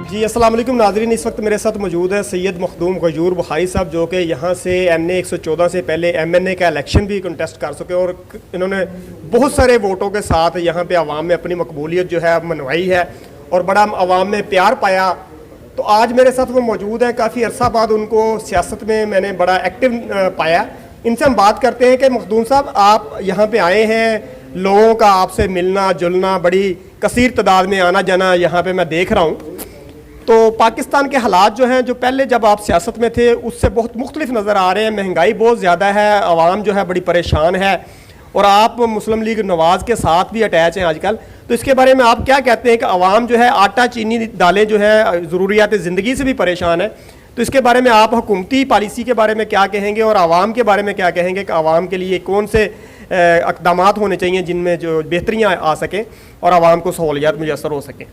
जी अस्सलाम वालेकुम नाज़रीन, इस वक्त मेरे साथ मौजूद है सैयद मखदूम गयूर बुखारी साहब, जो कि यहाँ से MA 114 से पहले MNA का इलेक्शन भी कंटेस्ट कर सके और इन्होंने बहुत सारे वोटों के साथ यहाँ पे आवाम में अपनी मकबूलियत जो है मनवाई है और बड़ा आवाम में प्यार पाया। तो आज मेरे साथ वो मौजूद हैं। काफ़ी अरसा बाद उनको सियासत में मैंने बड़ा एक्टिव पाया। इनसे हम बात करते हैं कि मखदूम साहब, आप यहाँ पे आए हैं, लोगों का आपसे मिलना जुलना, बड़ी कसीर तादाद में आना जाना यहाँ पे मैं देख रहा हूँ। तो पाकिस्तान के हालात जो हैं, जो पहले जब आप सियासत में थे उससे बहुत मुख्तलिफ नज़र आ रहे हैं। महंगाई बहुत ज़्यादा है, आवाम जो है बड़ी परेशान है और आप मुस्लिम लीग नवाज़ के साथ भी अटैच हैं आजकल। तो इसके बारे में आप क्या कहते हैं कि आवाम जो है आटा चीनी दालें जो है ज़रूरियात ज़िंदगी से भी परेशान है। तो इसके बारे में आप हुकूमती पॉलिसी के बारे में क्या कहेंगे और आवाम के बारे में क्या कहेंगे कि आवाम के लिए कौन से इक़दामात होने चाहिए जिनमें जो बेहतरियाँ आ सकें और आवाम को सहूलियात मुयसर हो सकें।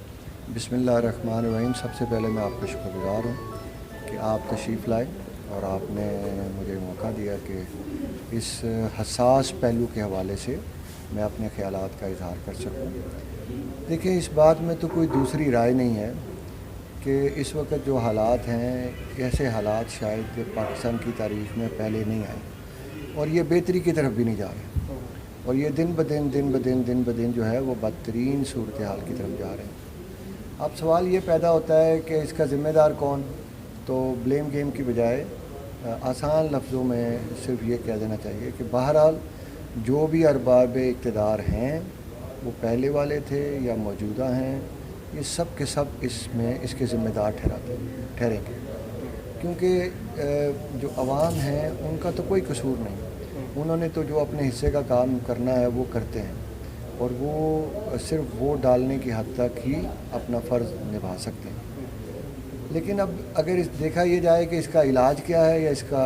बिस्मिल्लाहिर्रहमानिर्रहीम। सबसे पहले मैं आपका शुक्रगुज़ार हूँ कि आप तशरीफ़ लाए और आपने मुझे मौका दिया कि इस हसास पहलू के हवाले से मैं अपने ख़यालात का इज़हार कर सकूँ। देखिए, इस बात में तो कोई दूसरी राय नहीं है कि इस वक्त जो हालात हैं, ऐसे हालात शायद पाकिस्तान की तारीख़ में पहले नहीं आए और ये बेहतरी की तरफ भी नहीं जा रहे और ये दिन ब दिन जो है वो बदतरीन सूरत हाल की तरफ जा रहे हैं। अब सवाल ये पैदा होता है कि इसका ज़िम्मेदार कौन। तो ब्लेम गेम की बजाय आसान लफ्ज़ों में सिर्फ ये कह देना चाहिए कि बहरहाल जो भी अरबाब इक़्तिदार हैं वो पहले वाले थे या मौजूदा हैं, ये सब के सब इसमें इसके ज़िम्मेदार ठहरेंगे, क्योंकि जो अवाम है उनका तो कोई कसूर नहीं। उन्होंने तो जो अपने हिस्से का काम करना है वो करते हैं और वो सिर्फ वोट डालने की हद तक ही अपना फ़र्ज़ निभा सकते हैं। लेकिन अब अगर देखा ये जाए कि इसका इलाज क्या है या इसका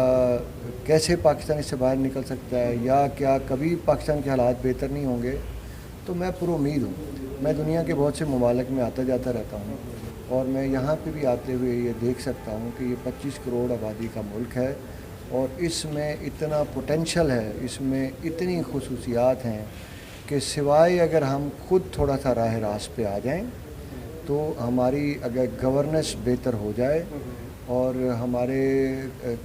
कैसे पाकिस्तान इससे बाहर निकल सकता है या क्या कभी पाकिस्तान के हालात बेहतर नहीं होंगे, तो मैं पुरुम्मीद हूँ। मैं दुनिया के बहुत से ममालिक में आता जाता रहता हूँ और मैं यहाँ पे भी आते हुए ये देख सकता हूँ कि ये 25 करोड़ आबादी का मुल्क है और इसमें इतना पोटेंशल है, इसमें इतनी खुसूसियात हैं कि सिवाय अगर हम खुद थोड़ा सा राह रास्त पे आ जाएं तो हमारी अगर गवर्नेंस बेहतर हो जाए और हमारे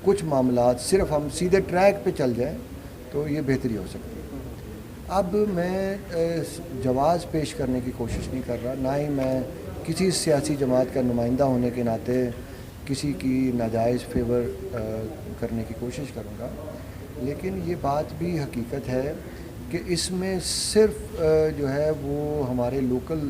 कुछ मामलात सिर्फ हम सीधे ट्रैक पे चल जाएं तो ये बेहतरी हो सकती है। अब मैं जवाज़ पेश करने की कोशिश नहीं कर रहा, ना ही मैं किसी सियासी जमात का नुमाइंदा होने के नाते किसी की नाजायज़ फेवर करने की कोशिश करूँगा। लेकिन ये बात भी हकीकत है कि इसमें सिर्फ जो है वो हमारे लोकल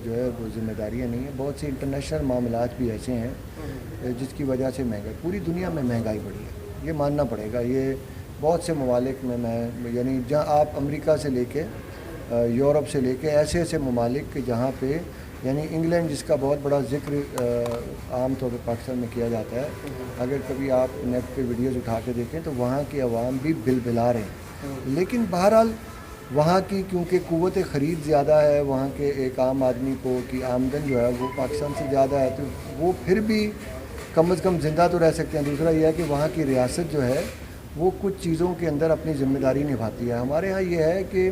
जो है वो ज़िम्मेदारियाँ नहीं है, बहुत से इंटरनेशनल मामलात भी ऐसे हैं जिसकी वजह से महंगाई, पूरी दुनिया में महंगाई बढ़ी है, ये मानना पड़ेगा। ये बहुत से ममालिक में मैं यानी जहाँ आप अमेरिका से लेके यूरोप से लेके ऐसे ऐसे ममालिक के जहाँ पे यानी इंग्लैंड जिसका बहुत बड़ा ज़िक्र आम तौर पर पाकिस्तान में किया जाता है, अगर कभी आप नेट पे वीडियोज़ उठा के देखें तो वहाँ के अवाम भी बिलबिला रहे हैं। लेकिन बहरहाल वहाँ की क्योंकि क़ुव्वत ख़रीद ज़्यादा है, वहाँ के एक आम आदमी को की आमदन जो है वो पाकिस्तान से ज़्यादा है, तो वो फिर भी कम से कम ज़िंदा तो रह सकते हैं। दूसरा यह है कि वहाँ की रियासत जो है वो कुछ चीज़ों के अंदर अपनी ज़िम्मेदारी निभाती है। हमारे यहाँ ये है कि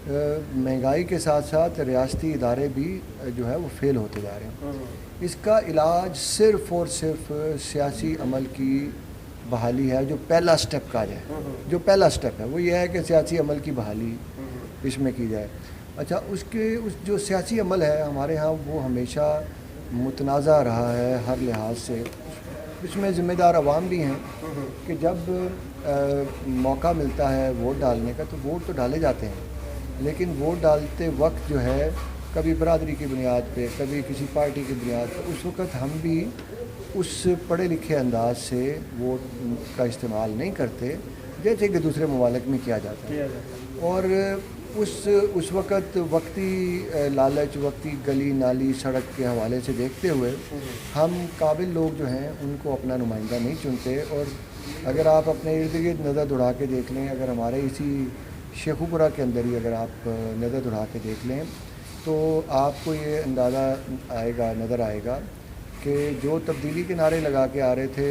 महंगाई के साथ साथ रियासती इदारे भी जो है वो फ़ेल होते जा रहे हैं। इसका इलाज सिर्फ़ और सिर्फ सियासी अमल की बहाली है। जो पहला स्टेप कहा जाए, जो पहला स्टेप है वो ये है कि सियासी अमल की बहाली इसमें की जाए। अच्छा, उस जो सियासी अमल है हमारे यहाँ वो हमेशा मुतनाज़ा रहा है हर लिहाज से। इसमें ज़िम्मेदार अवाम भी हैं कि जब मौका मिलता है वोट डालने का तो वोट तो डाले जाते हैं, लेकिन वोट डालते वक्त जो है कभी बरादरी की बुनियाद पे, कभी किसी पार्टी की बुनियाद पे, उस वक्त हम भी उस पढ़े लिखे अंदाज से वोट का इस्तेमाल नहीं करते जैसे कि दूसरे ममालिक में किया जाता है। और उस वक्त वक्ती लालच, वक्ती गली नाली सड़क के हवाले से देखते हुए हम काबिल लोग जो हैं उनको अपना नुमाइंदा नहीं चुनते। और अगर आप अपने इर्द गिर्द नज़र दौड़ा के देख लें, अगर हमारे इसी शेखुपुरा के अंदर ही अगर आप नज़र दौड़ा के देख लें तो आपको ये अंदाज़ा आएगा, नज़र आएगा कि जो तब्दीली के नारे लगा के आ रहे थे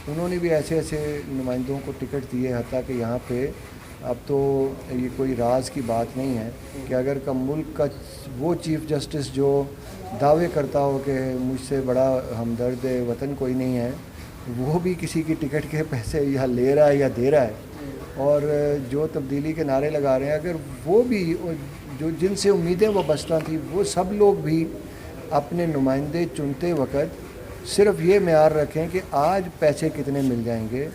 उन्होंने भी ऐसे ऐसे नुमाइंदों को टिकट दिए, हत्ता कि यहाँ पे اب تو یہ کوئی راز کی بات نہیں ہے کہ اگر کا ملک کا وہ چیف جسٹس جو دعوے کرتا ہو کہ مجھ سے بڑا ہمدرد وطن کوئی نہیں ہے، وہ بھی کسی کی ٹکٹ کے پیسے یا لے رہا ہے یا دے رہا ہے، اور جو تبدیلی کے نعرے لگا رہے ہیں، اگر وہ بھی جو جن سے امیدیں وہ بستہ تھیں وہ سب لوگ بھی اپنے نمائندے چنتے وقت صرف یہ معیار رکھیں کہ آج پیسے کتنے مل جائیں گے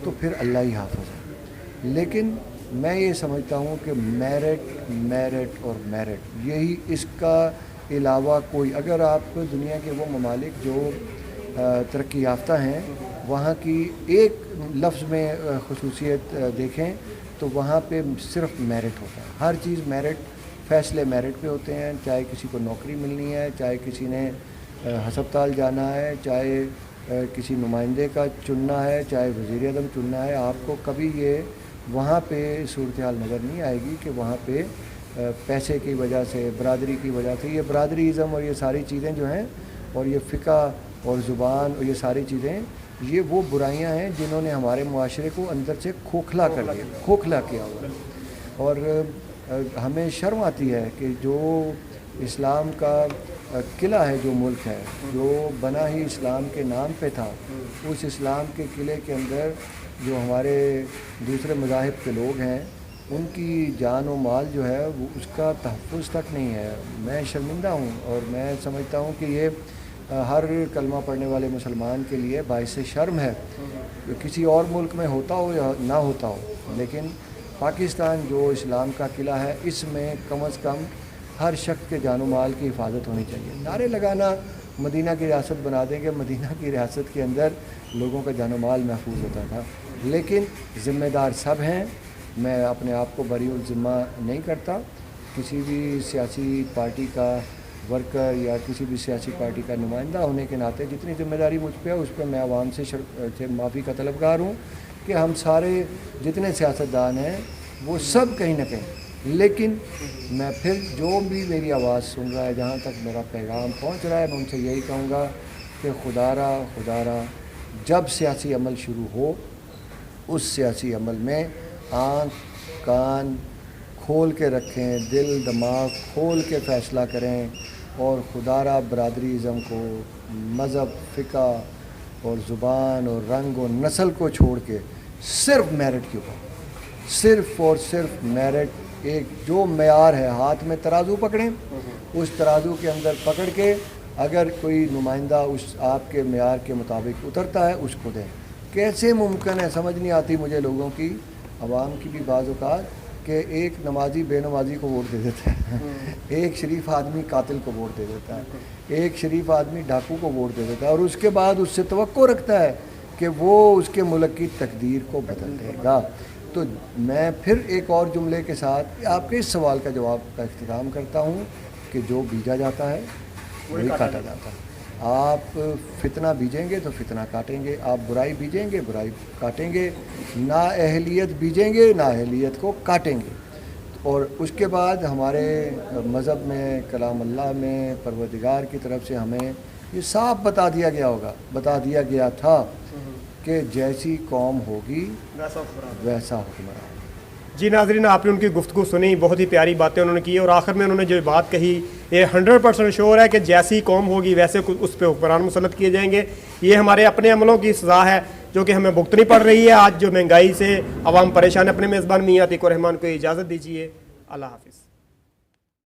تو پھر اللہ ہی حافظ ہے. لیکن میں یہ سمجھتا ہوں کہ میرٹ اور میرٹ یہی اس کا علاوہ کوئی، اگر آپ دنیا کے وہ ممالک جو ترقی یافتہ ہیں وہاں کی ایک لفظ میں خصوصیت دیکھیں تو وہاں پہ صرف میرٹ ہوتا ہے. ہر چیز میرٹ، فیصلے میرٹ پہ ہوتے ہیں، چاہے کسی کو نوکری ملنی ہے، چاہے کسی نے ہسپتال جانا ہے، چاہے کسی نمائندے کا چننا ہے، چاہے وزیر اعظم چننا ہے. آپ کو کبھی یہ وہاں پہ صورتحال نظر نہیں آئے گی کہ وہاں پہ پیسے کی وجہ سے، برادری کی وجہ سے، یہ برادری ازم اور یہ ساری چیزیں جو ہیں، اور یہ فقہ اور زبان اور یہ ساری چیزیں، یہ وہ برائیاں ہیں جنہوں نے ہمارے معاشرے کو اندر سے کھوکھلا کر دیا، کھوکھلا کیا ہوا. اور ہمیں شرم آتی ہے کہ جو اسلام کا قلعہ ہے، جو ملک ہے، جو بنا ہی اسلام کے نام پہ تھا، اس اسلام کے قلعے کے اندر جو ہمارے دوسرے مذاہب کے لوگ ہیں ان کی جان و مال جو ہے وہ اس کا تحفظ تک نہیں ہے. میں شرمندہ ہوں اور میں سمجھتا ہوں کہ یہ ہر کلمہ پڑھنے والے مسلمان کے لیے باعث شرم ہے. کسی اور ملک میں ہوتا ہو یا نہ ہوتا ہو، لیکن پاکستان جو اسلام کا قلعہ ہے اس میں کم از کم ہر شخص کے جان و مال کی حفاظت ہونی چاہیے. نعرے لگانا مدینہ کی ریاست بنا دیں گے، مدینہ کی ریاست کے اندر لوگوں کا جان و مال محفوظ ہوتا تھا. لیکن ذمہ دار سب ہیں. میں اپنے آپ کو بری الذمہ نہیں کرتا. کسی بھی سیاسی پارٹی کا ورکر یا کسی بھی سیاسی پارٹی کا نمائندہ ہونے کے ناطے جتنی ذمہ داری مجھ پہ ہے اس پہ میں عوام سے معافی کا طلبگار ہوں کہ ہم سارے جتنے سیاستدان ہیں وہ سب کہیں نہ کہیں، لیکن میں پھر جو بھی میری آواز سن رہا ہے، جہاں تک میرا پیغام پہنچ رہا ہے، میں ان سے یہی کہوں گا کہ خدا را جب سیاسی عمل شروع ہو اس سیاسی عمل میں آنکھ کان کھول کے رکھیں، دل دماغ کھول کے فیصلہ کریں، اور خدا را برادری ازم کو، مذہب، فقہ اور زبان اور رنگ اور نسل کو چھوڑ کے صرف میرٹ کے اوپر، صرف اور صرف میرٹ، ایک جو معیار ہے، ہاتھ میں ترازو پکڑیں، اس ترازو کے اندر پکڑ کے اگر کوئی نمائندہ اس آپ کے معیار کے مطابق اترتا ہے اس کو دیں. کیسے ممکن ہے، سمجھ نہیں آتی مجھے لوگوں کی، عوام کی بھی بعض اوقات، کہ ایک نمازی بے نمازی کو ووٹ دے دیتا ہے، ایک شریف آدمی قاتل کو ووٹ دے دیتا ہے، ایک شریف آدمی ڈاکو کو ووٹ دے دیتا ہے، اور اس کے بعد اس سے توقع رکھتا ہے کہ وہ اس کے ملک کی تقدیر کو بدل دے گا. تو میں پھر ایک اور جملے کے ساتھ آپ کے اس سوال کا جواب کا اختتام کرتا ہوں کہ جو بیجا جاتا ہے وہی کاٹا جاتا ہے. آپ فتنہ بیجیں گے تو فتنہ کاٹیں گے، آپ برائی بیجیں گے برائی کاٹیں گے، نااہلیت بیجیں گے نااہلیت کو کاٹیں گے. اور اس کے بعد ہمارے مذہب میں، کلام اللہ میں، پروردگار کی طرف سے ہمیں یہ صاف بتا دیا گیا تھا کہ جیسی قوم ہوگی ویسا حکمران. جی ناظرین، آپ نے ان کی گفتگو سنی، بہت ہی پیاری باتیں انہوں نے کی، اور آخر میں انہوں نے جو بات کہی یہ 100% شور ہے کہ جیسی قوم ہوگی ویسے اس پہ حکمران مسلط کیے جائیں گے. یہ ہمارے اپنے عملوں کی سزا ہے جو کہ ہمیں بھگتنی پڑ رہی ہے. آج جو مہنگائی سے عوام پریشان ہے. اپنے میزبان میاں عتیق الرحمان کو اجازت دیجیے. اللہ حافظ.